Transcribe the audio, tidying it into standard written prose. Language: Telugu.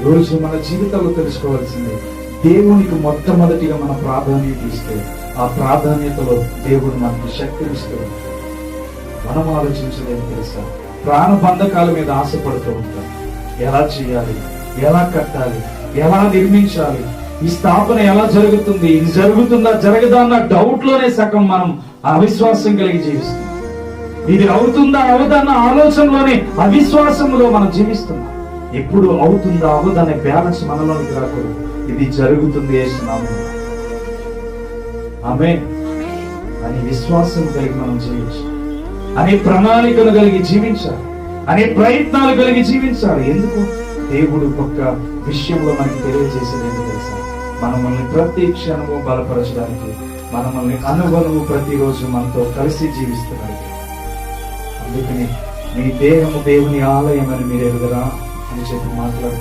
ఈరోజు మన జీవితంలో తెలుసుకోవాల్సింది, దేవునికి మొట్టమొదటిగా మన ప్రాధాన్యత ఇస్తే ఆ ప్రాధాన్యతలో దేవుడు మనకి శక్తిని ఇస్తూ ఉంటాడు. మనం ఆలోచించలేదు తెలుసా, ప్రాణబంధకాల మీద ఆశపడుతూ ఉంటాం. ఎలా చేయాలి, ఎలా కట్టాలి, ఎలా నిర్మించాలి, ఈ స్థాపన ఎలా జరుగుతుంది, ఇది జరుగుతుందా జరగదా అన్న డౌట్ లోనే సగం మనం అవిశ్వాసం కలిగి జీవిస్తున్నాం. ఇది అవుతుందా అవదన్న ఆలోచనలోనే అవిశ్వాసంలో మనం జీవిస్తున్నాం. ఎప్పుడు అవుతుందా అవదనే బ్యాలెన్స్ మనలోనికి రాకూడదు. ఇది జరుగుతుంది యేసునామమున, ఆమేన్ అని విశ్వాసం కలిగి మనం జీవించాలి, అనే ప్రణాళికలు కలిగి జీవించాలి, అనే ప్రయత్నాలు కలిగి జీవించాలి. ఎందుకు? దేవుడు ఒక్క విషయంలో మనకి తెలియజేసేది ఏంటో తెలుసా, మనల్ని ప్రతి క్షణము బలపరచడానికి, మనల్ని అనుభవము ప్రతిరోజు మనతో కలిసి జీవిస్తున్నాడు. అందుకని మీ దేహము దేవుని ఆలయం అని మీరు ఎరుగరా అని చెప్పి మాట్లాడుతున్నారు.